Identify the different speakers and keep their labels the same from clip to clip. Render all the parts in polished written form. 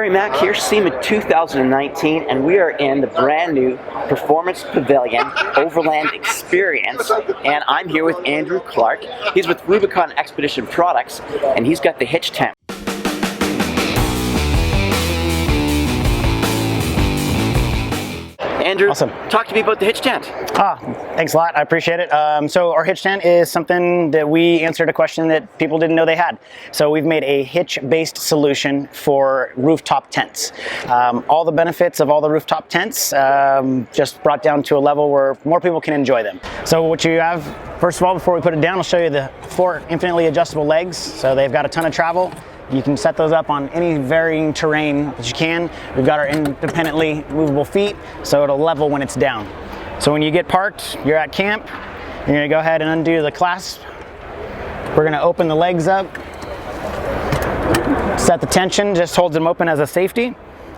Speaker 1: Gary Mack here, SEMA 2019, and we are in the brand new Performance Pavilion Overland Experience, and I'm here with Andrew Clark. He's with Rubicon Expedition Products, and he's got the Hitch Tent. Andrew, awesome. Talk to me about the Hitch Tent.
Speaker 2: Thanks a lot. I appreciate it. So our Hitch Tent is something that we answered a question that people didn't know they had. So we've made a hitch-based solution for rooftop tents. All the benefits of all the rooftop tents just brought down to a level where more people can enjoy them. So what you have, first of all, before we put it down, I'll show you the 4 infinitely adjustable legs. So they've got a ton of travel. You can set those up on any varying terrain that you can. We've got our independently movable feet, so it'll level when it's down. So when you get parked, you're at camp, you're gonna go ahead and undo the clasp. We're gonna open the legs up, set the tension, just holds them open as a safety.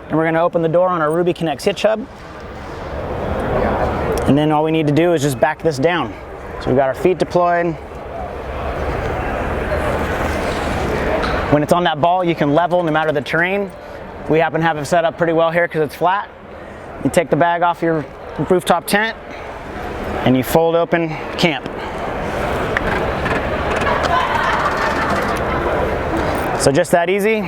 Speaker 2: And we're gonna open the door on our Rubicon Hitch Hub. And then all we need to do is just back this down. So we've got our feet deployed. When it's on that ball, you can level no matter the terrain. We happen to have it set up pretty well here because it's flat. You take the bag off your rooftop tent and you fold open camp. So just that easy.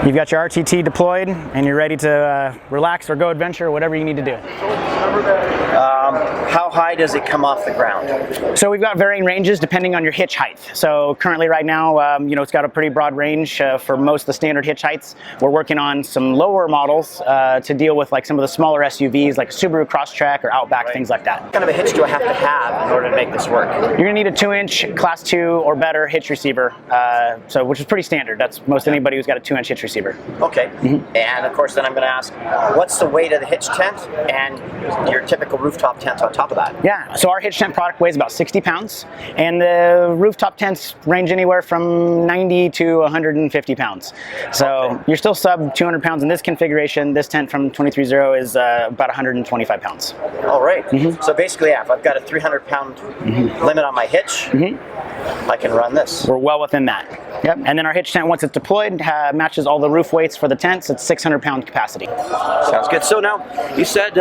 Speaker 2: You've got your RTT deployed and you're ready to relax or go adventure, whatever you need to do.
Speaker 1: How high does it come off the ground?
Speaker 2: So we've got varying ranges depending on your hitch height. So currently right now, it's got a pretty broad range for most of the standard hitch heights. We're working on some lower models to deal with like some of the smaller SUVs like Subaru Crosstrek or Outback, things like that.
Speaker 1: What kind of a hitch do I have to have in order to make this work?
Speaker 2: You're gonna need a 2-inch class 2 or better hitch receiver, which is pretty standard. That's most anybody who's got a 2-inch hitch receiver.
Speaker 1: Okay, and of course then I'm gonna ask, what's the weight of the hitch tent and your typical rooftop tent on top of that?
Speaker 2: Yeah, so our hitch tent product weighs about 60 pounds, and the rooftop tents range anywhere from 90 to 150 pounds. So you're still sub 200 pounds in this configuration. This tent from 23.0 is about 125 pounds.
Speaker 1: All right. So basically, yeah, if I've got a 300-pound limit on my hitch, I can run this.
Speaker 2: We're well within that. Yep. And then our hitch tent, once it's deployed, matches all the roof weights for the tents. It's 600-pound capacity.
Speaker 1: Sounds good. So now, you said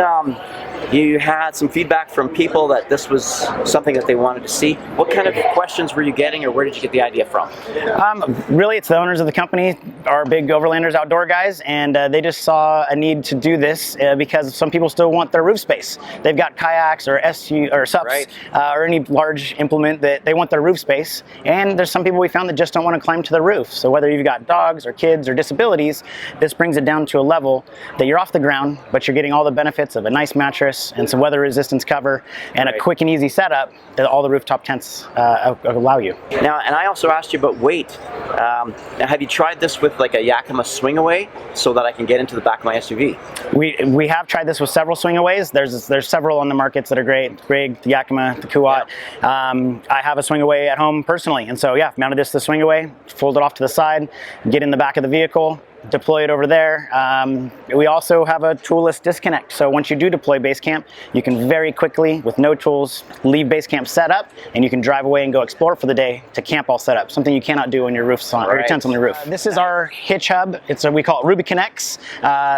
Speaker 1: you had some feedback from people that this was something that they wanted to see. What kind of questions were you getting, or where did you get the idea from?
Speaker 2: Really, it's the owners of the company, our big overlanders, outdoor guys, and they just saw a need to do this because some people still want their roof space. They've got kayaks or SUPs, right, or any large implement that they want their roof space, and there's some people we found that just don't want to climb to the roof. So whether you've got dogs or kids or disabilities, this brings it down to a level that you're off the ground, but you're getting all the benefits of a nice mattress and some weather resistance cover and a quick and easy setup that all the rooftop tents allow you.
Speaker 1: Now, and I also asked you about weight. Now, have you tried this with like a Yakima swing away so that I can get into the back of my SUV?
Speaker 2: We have tried this with several swing aways. There's several on the markets that are great. Greg, the Yakima, the Kuat. Yeah. I have a swing away at home personally, and so yeah, I've mounted this to the swing away, fold it off to the side, get in the back of the vehicle, deploy it over there. We also have a toolless disconnect. So once you do deploy base camp, you can very quickly, with no tools, leave base camp set up, and you can drive away and go explore for the day to camp all set up. Something you cannot do when your roof's on, or your tent's on the roof. This is our Hitch Hub. We call it Rubicon X.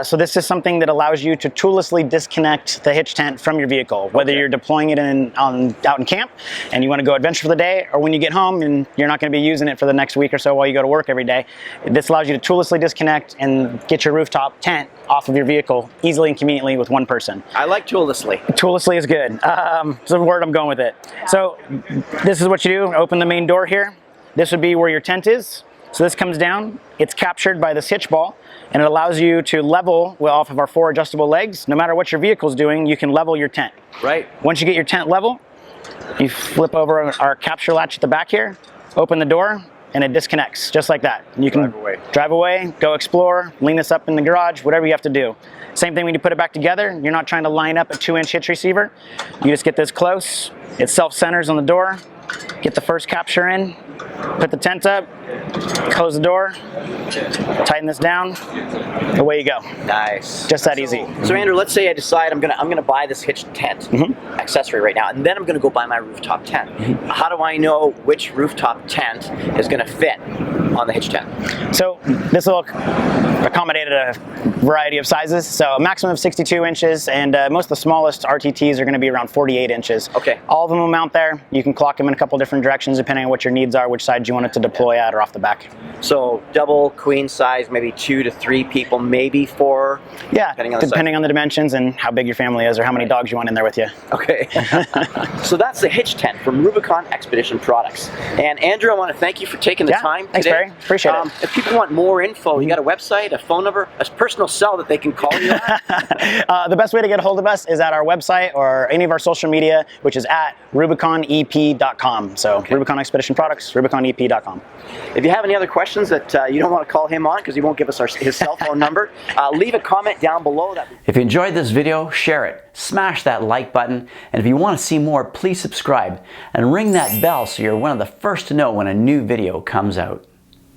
Speaker 2: So this is something that allows you to toollessly disconnect the hitch tent from your vehicle, whether you're deploying it out in camp and you want to go adventure for the day, or when you get home and you're not going to be using it for the next week or so while you go to work every day. This allows you to toollessly disconnect and get your rooftop tent off of your vehicle easily and conveniently with one person.
Speaker 1: I like toollessly.
Speaker 2: Toollessly is good. It's the word I'm going with it. So this is what you do. Open the main door here. This would be where your tent is. So this comes down. It's captured by this hitch ball, and it allows you to level off of our 4 adjustable legs. No matter what your vehicle's doing, you can level your tent.
Speaker 1: Right.
Speaker 2: Once you get your tent level, you flip over our capture latch at the back here, open the door, and it disconnects just like that. You can drive away, go explore, lean this up in the garage, whatever you have to do. Same thing when you put it back together. You're not trying to line up a 2-inch hitch receiver. You just get this close. It self-centers on the door. Get the first capture in, put the tent up, close the door, tighten this down, away you go.
Speaker 1: Nice.
Speaker 2: Just that easy.
Speaker 1: So Andrew, let's say I decide I'm gonna buy this Hitch tent accessory right now, and then I'm gonna go buy my rooftop tent. How do I know which rooftop tent is gonna fit on the Hitch Tent?
Speaker 2: So this will accommodate a variety of sizes. So a maximum of 62 inches, and most of the smallest RTTs are going to be around 48 inches.
Speaker 1: Okay.
Speaker 2: All of them will mount there. You can clock them in a couple different directions depending on what your needs are, which side you want it to deploy at or off the back.
Speaker 1: So double, queen size, maybe 2 to 3 people, maybe 4?
Speaker 2: Yeah,
Speaker 1: depending
Speaker 2: on the dimensions and how big your family is or how many dogs you want in there with you.
Speaker 1: Okay. So that's the Hitch Tent from Rubicon Expedition Products. And Andrew, I want to thank you for taking the time
Speaker 2: Thanks,
Speaker 1: today.
Speaker 2: Barry. Appreciate it.
Speaker 1: If people want more info, you got a website, a phone number, a personal cell that they can call you at?
Speaker 2: The best way to get a hold of us is at our website or any of our social media, which is at rubiconep.com. So Rubicon Expedition Products, rubiconep.com.
Speaker 1: If you have any other questions that you don't want to call him on because he won't give us his cell phone number, leave a comment down below.
Speaker 3: If you enjoyed this video, share it, smash that like button, and if you want to see more, please subscribe and ring that bell so you're one of the first to know when a new video comes out.